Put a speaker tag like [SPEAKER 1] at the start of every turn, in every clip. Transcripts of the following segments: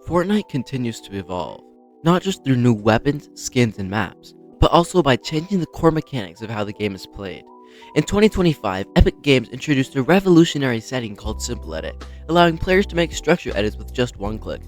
[SPEAKER 1] Fortnite continues to evolve, not just through new weapons, skins, and maps, but also by changing the core mechanics of how the game is played. In 2025, Epic Games introduced a revolutionary setting called Simple Edit, allowing players to make structure edits with just one click.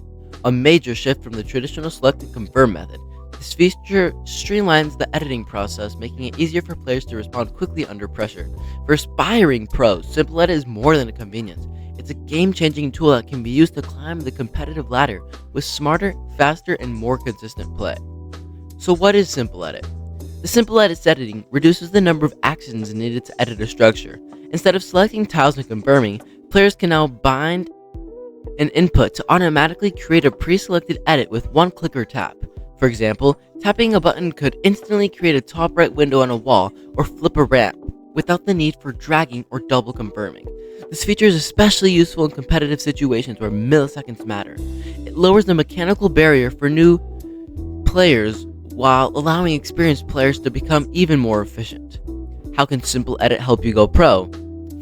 [SPEAKER 1] A major shift from the traditional select and confirm method. This feature streamlines the editing process, making it easier for players to respond quickly under pressure. For aspiring pros, Simple Edit is more than a convenience. It's a game-changing tool that can be used to climb the competitive ladder with smarter, faster, and more consistent play. So what is Simple Edit? The Simple Edit setting reduces the number of actions needed to edit a structure. Instead of selecting tiles and confirming, players can now bind an input to automatically create a pre-selected edit with one click or tap. For example, tapping a button could instantly create a top right window on a wall or flip a ramp without the need for dragging or double confirming. This feature is especially useful in competitive situations where milliseconds matter. It lowers the mechanical barrier for new players while allowing experienced players to become even more efficient. How can Simple Edit help you go pro?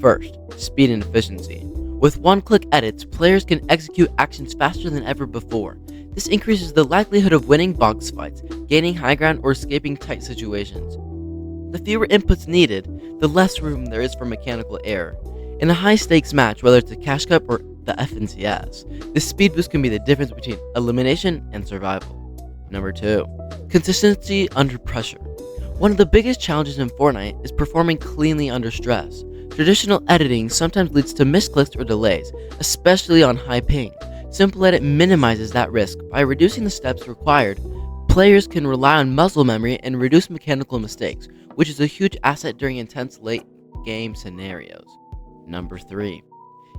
[SPEAKER 1] First, speed and efficiency. With one-click edits, players can execute actions faster than ever before. This increases the likelihood of winning box fights, gaining high ground, or escaping tight situations. The fewer inputs needed, the less room there is for mechanical error. In a high-stakes match, whether it's a Cash Cup or the FNCS, this speed boost can be the difference between elimination and survival. Number 2. Consistency under pressure. One of the biggest challenges in Fortnite is performing cleanly under stress. Traditional editing sometimes leads to misclicks or delays, especially on high ping. Simple Edit minimizes that risk. By reducing the steps required, players can rely on muscle memory and reduce mechanical mistakes, which is a huge asset during intense late-game scenarios. Number 3.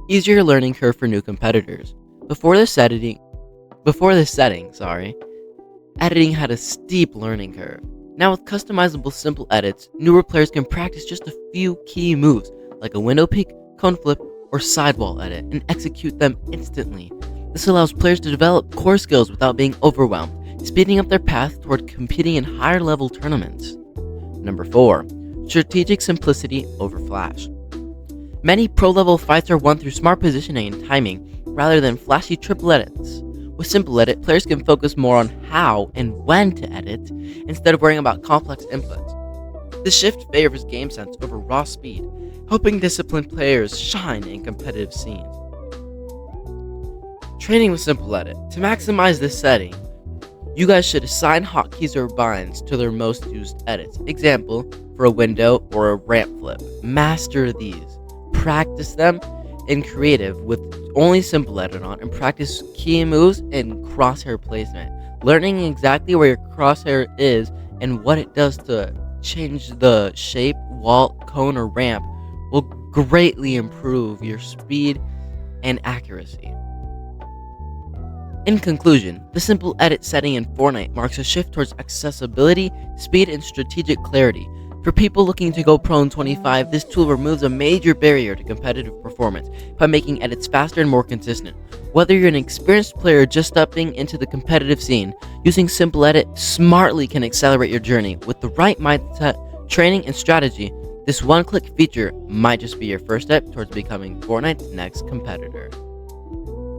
[SPEAKER 1] Easier learning curve for new competitors. Before this setting, editing had a steep learning curve. Now with customizable simple edits, newer players can practice just a few key moves, like a window peek, cone flip, or sidewall edit, and execute them instantly. This allows players to develop core skills without being overwhelmed, speeding up their path toward competing in higher level tournaments. Number 4. Strategic simplicity over flash. Many pro-level fights are won through smart positioning and timing, rather than flashy triple edits. With Simple Edit, players can focus more on how and when to edit, instead of worrying about complex inputs. This shift favors game sense over raw speed, helping disciplined players shine in competitive scenes. Training with Simple Edit. To maximize this setting, you guys should assign hotkeys or binds to their most used edits. Example, for a window or a ramp flip. Master these. Practice them in creative with only Simple Edit on, and practice key moves and crosshair placement. Learning exactly where your crosshair is and what it does to change the shape, wall, cone, or ramp will greatly improve your speed and accuracy. In conclusion, the Simple Edit setting in Fortnite marks a shift towards accessibility, speed, and strategic clarity. For people looking to go pro in 25, this tool removes a major barrier to competitive performance by making edits faster and more consistent. Whether you're an experienced player just stepping into the competitive scene, using Simple Edit smartly can accelerate your journey. With the right mindset, training, and strategy, this one-click feature might just be your first step towards becoming Fortnite's next competitor.